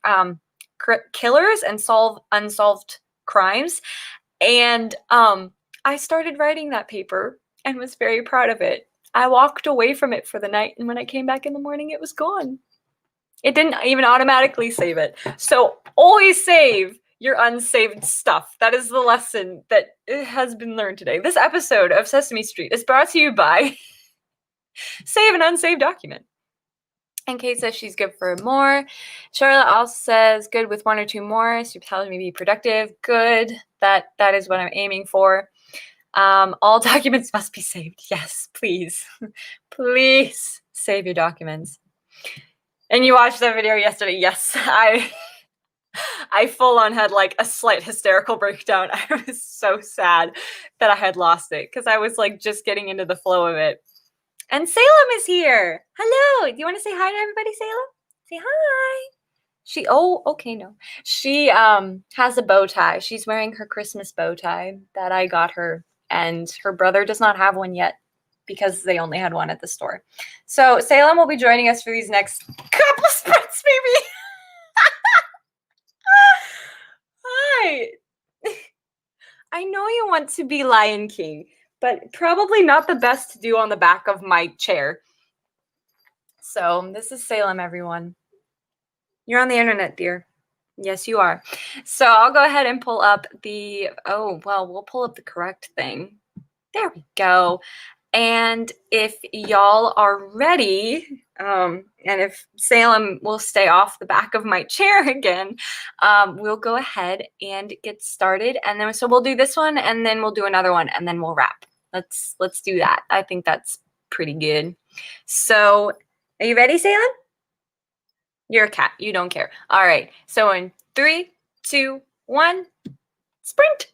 killers and solve unsolved crimes. And I started writing that paper and was very proud of it. I walked away from it for the night, and when I came back in the morning, it was gone. It didn't even automatically save it. So always save your unsaved stuff. That is the lesson that has been learned today. This episode of Sesame Street is brought to you by Save an Unsaved Document. And Kate says she's good for more. Charlotte also says good with one or two more. She tells me be productive. Good. That is what I'm aiming for. All documents must be saved. Yes, please. Please save your documents. And you watched that video yesterday. Yes, I full on had like a slight hysterical breakdown. I was so sad that I had lost it because I was like just getting into the flow of it. And Salem is here. Hello. Do you want to say hi to everybody, Salem? Say hi. She has a bow tie. She's wearing her Christmas bow tie that I got her, and her brother does not have one yet because they only had one at the store. So Salem will be joining us for these next couple sprints, maybe. Hi. I know you want to be Lion King, but probably not the best to do on the back of my chair. So this is Salem, everyone. You're on the internet, dear. Yes, you are. So I'll go ahead and pull up we'll pull up the correct thing. There we go. And if y'all are ready, and if Salem will stay off the back of my chair again, we'll go ahead and get started. And then so we'll do this one, and then we'll do another one, and then we'll wrap. Let's do that. I think that's pretty good. So are you ready, Salem? You're a cat. You don't care. All right. So in 3, 2, 1, sprint.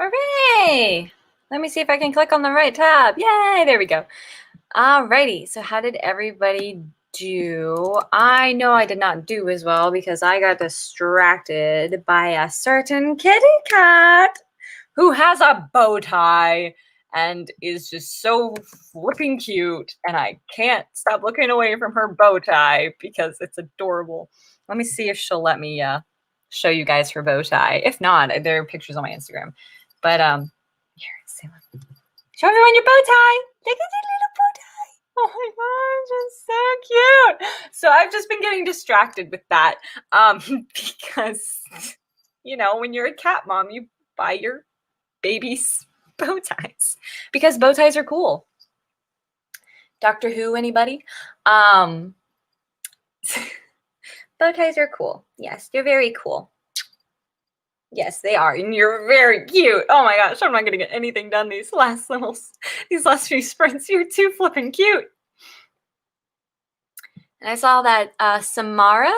Hooray! Let me see if I can click on the right tab. Yay, there we go. Alrighty, so how did everybody do? I know I did not do as well because I got distracted by a certain kitty cat who has a bow tie and is just so flipping cute, and I can't stop looking away from her bow tie because it's adorable. Let me see if she'll let me show you guys her bow tie. If not, there are pictures on my Instagram. But here, see, show everyone your bow tie. Look at that little bow tie. Oh my gosh, it's so cute. So I've just been getting distracted with that because, you know, when you're a cat mom, you buy your babies bow ties because bow ties are cool. Doctor Who, anybody? Bow ties are cool. Yes, they're very cool. Yes, they are, and you're very cute. Oh my gosh, I'm not gonna get anything done these last few sprints. You're too flipping cute. And I saw that Samara,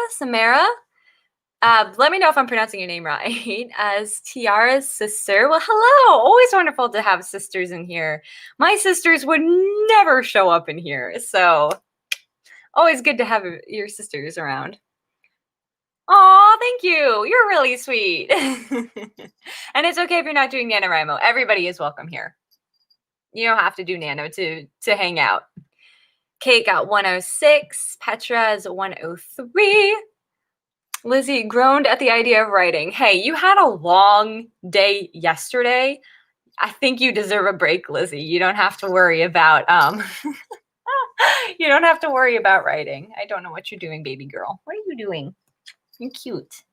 let me know if I'm pronouncing your name right, as Tiara's sister. Well, hello. Always wonderful to have sisters in here. My sisters would never show up in here, so always good to have your sisters around. Oh, thank you. You're really sweet. And it's okay if you're not doing NaNoWriMo. Everybody is welcome here. You don't have to do Nano to hang out. Kate got 106. Petra is 103. Lizzie groaned at the idea of writing. Hey, you had a long day yesterday. I think you deserve a break, Lizzie. You don't have to worry about you don't have to worry about writing. I don't know what you're doing, baby girl. What are you doing? You're cute.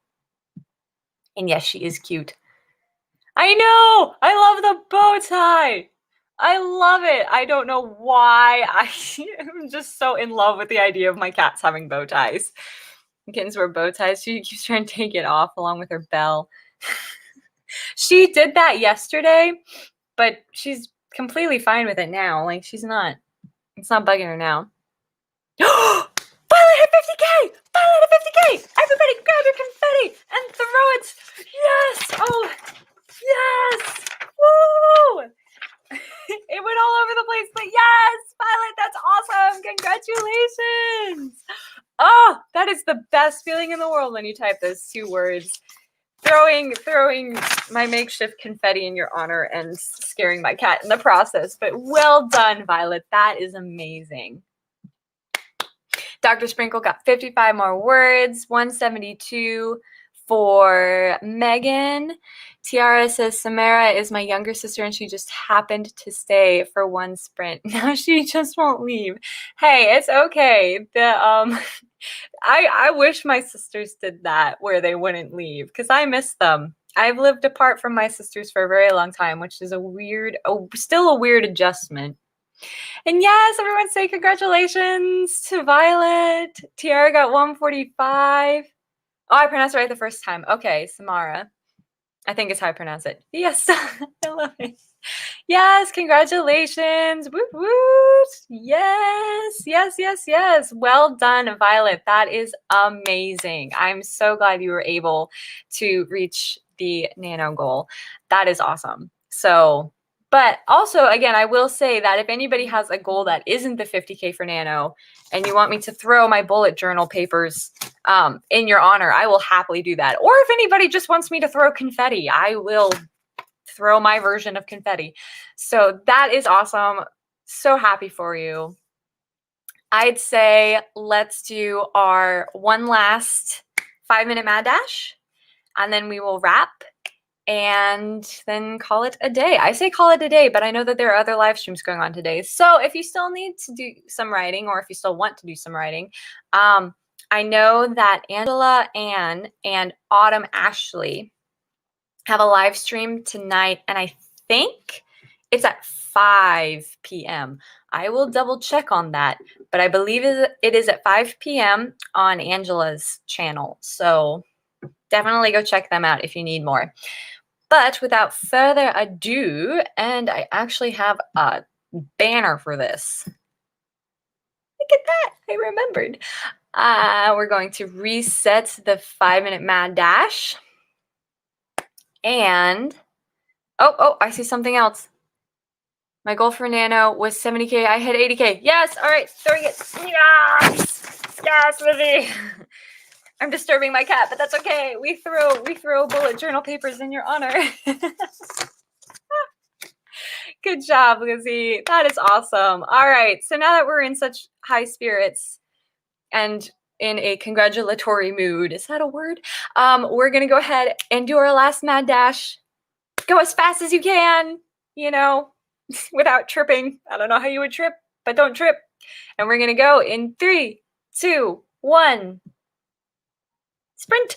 And yes, she is cute. I know! I love the bow tie! I love it. I don't know why. I'm just so in love with the idea of my cats having bow ties. Kittens wear bow ties. She keeps trying to take it off along with her bell. She did that yesterday, but she's completely fine with it now. Like, it's not bugging her now. Violet hit 50K! Violet hit 50K! Everybody grab your confetti and throw it! Yes! Oh, yes! Woo! It went all over the place, but yes! Violet, that's awesome! Congratulations! Oh, that is the best feeling in the world when you type those two words. Throwing my makeshift confetti in your honor and scaring my cat in the process. But well done, Violet. That is amazing. Dr. Sprinkle got 55 more words, 172 for Megan. Tiara says, Samara is my younger sister and she just happened to stay for one sprint. Now she just won't leave. Hey, it's okay. I wish my sisters did that where they wouldn't leave because I miss them. I've lived apart from my sisters for a very long time, which is still a weird adjustment. And yes, everyone say congratulations to Violet. Tiara got 145. Oh, I pronounced it right the first time. Okay, Samara. I think is how I pronounce it. Yes, I love it. Yes, congratulations. Woot woot. Yes, yes, yes, yes. Well done, Violet. That is amazing. I'm so glad you were able to reach the Nano goal. That is awesome. So, but also, again, I will say that if anybody has a goal that isn't the 50K for Nano and you want me to throw my bullet journal papers in your honor, I will happily do that. Or if anybody just wants me to throw confetti, I will throw my version of confetti. So that is awesome. So happy for you. I'd say let's do our one last 5-minute mad dash and then we will wrap and then call it a day. I say call it a day, but I know that there are other live streams going on today. So if you still need to do some writing or if you still want to do some writing, I know that Angela Ann and Autumn Ashley have a live stream tonight, and I think it's at 5 p.m. I will double check on that, but I believe it is at 5 p.m. on Angela's channel. So definitely go check them out if you need more. But without further ado, and I actually have a banner for this. Look at that, I remembered. We're going to reset the 5-minute mad dash. And Oh, I see something else. My goal for Nano was 70K. I hit 80K. Yes. All right. Throwing it. Yes. Yes, Lizzie. I'm disturbing my cat, but that's okay. We throw bullet journal papers in your honor. Good job, Lizzie. That is awesome. All right. So now that we're in such high spirits and in a congratulatory mood, is that a word? We're gonna go ahead and do our last mad dash. Go as fast as you can, you know, without tripping. I don't know how you would trip, but don't trip. And we're gonna go in 3, 2, 1. Sprint.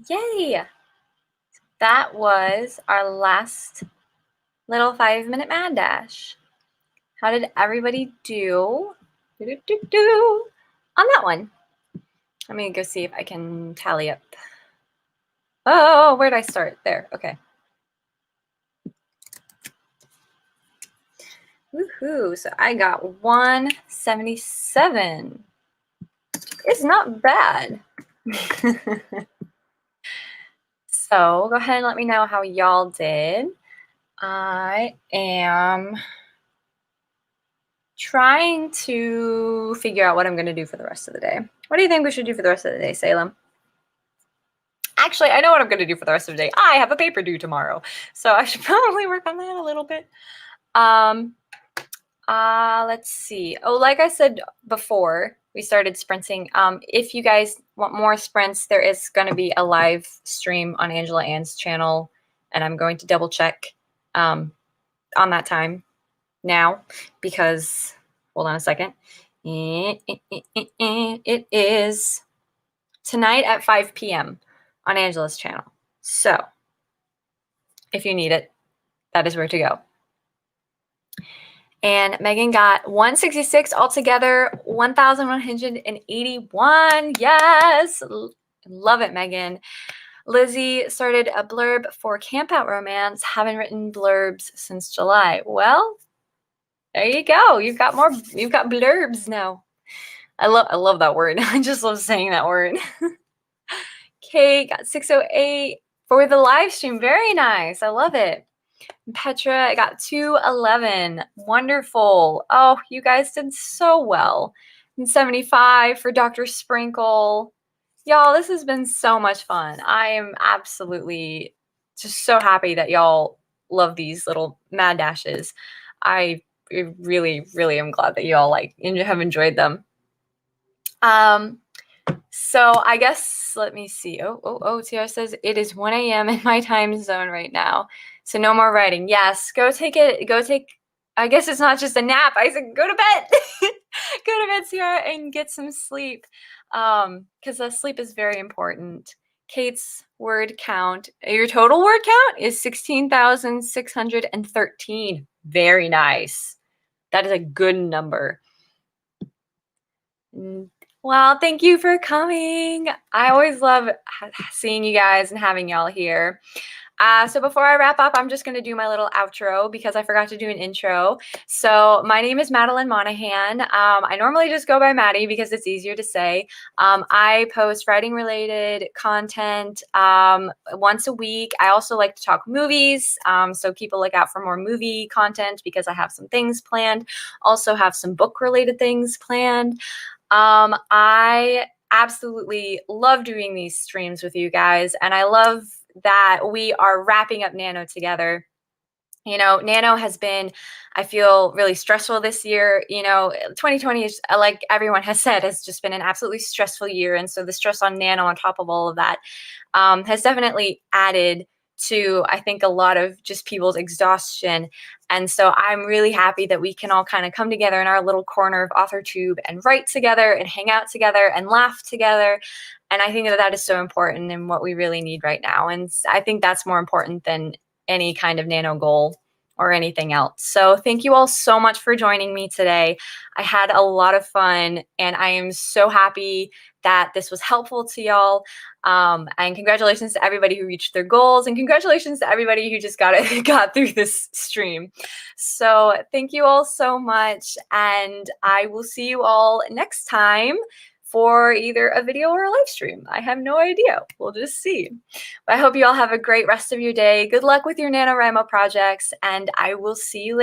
Yay! That was our last little 5-minute mad dash. How did everybody do? On that one. Let me go see if I can tally up. Oh, where did I start? There, okay. Woohoo, so I got 177. It's not bad. So go ahead and let me know how y'all did. I am trying to figure out what I'm going to do for the rest of the day. What do you think we should do for the rest of the day, Salem? Actually, I know what I'm going to do for the rest of the day. I have a paper due tomorrow, so I should probably work on that a little bit. Let's see. Oh, like I said before we started sprinting, if you guys want more sprints, there is going to be a live stream on Angela Ann's channel, and I'm going to double check on that time now because, hold on a second. It is tonight at 5 p.m. on Angela's channel. So if you need it, that is where to go. And Megan got 166 altogether, 1,181. Yes. Love it, Megan. Lizzie started a blurb for Camp Out Romance. Haven't written blurbs since July. Well, there you go. You've got blurbs now. I love that word. I just love saying that word. Kate got 608 for the live stream. Very nice. I love it. Petra, I got 211. Wonderful. Oh, you guys did so well. And 75 for Dr. Sprinkle. Y'all, this has been so much fun. I am absolutely just so happy that y'all love these little mad dashes. I really, really am glad that y'all have enjoyed them. So I guess, let me see. Tiara says it is 1 a.m. in my time zone right now. So no more writing. Yes, go take, I guess it's not just a nap. I said, go to bed. Go to bed, Tiara, and get some sleep. Because the sleep is very important. Kate's word count, your total word count is 16,613. Very nice. That is a good number. Well, thank you for coming. I always love seeing you guys and having y'all here. So before I wrap up, I'm just going to do my little outro because I forgot to do an intro. So my name is Madeline Monahan. I normally just go by Maddie because it's easier to say. I post writing-related content once a week. I also like to talk movies, so keep a lookout for more movie content because I have some things planned. Also have some book-related things planned. I absolutely love doing these streams with you guys, and I love that we are wrapping up NaNo together. You know, NaNo has been, I feel, really stressful this year. You know, 2020 is, like everyone has said, has just been an absolutely stressful year. And so the stress on NaNo on top of all of that has definitely added to, I think, a lot of just people's exhaustion. And so I'm really happy that we can all kind of come together in our little corner of AuthorTube and write together and hang out together and laugh together. And I think that that is so important and what we really need right now. And I think that's more important than any kind of NaNo goal or anything else. So thank you all so much for joining me today. I had a lot of fun, and I am so happy that this was helpful to y'all. And congratulations to everybody who reached their goals, and congratulations to everybody who just got through this stream. So thank you all so much, and I will see you all next time for either a video or a live stream. I have no idea. We'll just see. But I hope you all have a great rest of your day. Good luck with your NaNoWriMo projects, and I will see you later.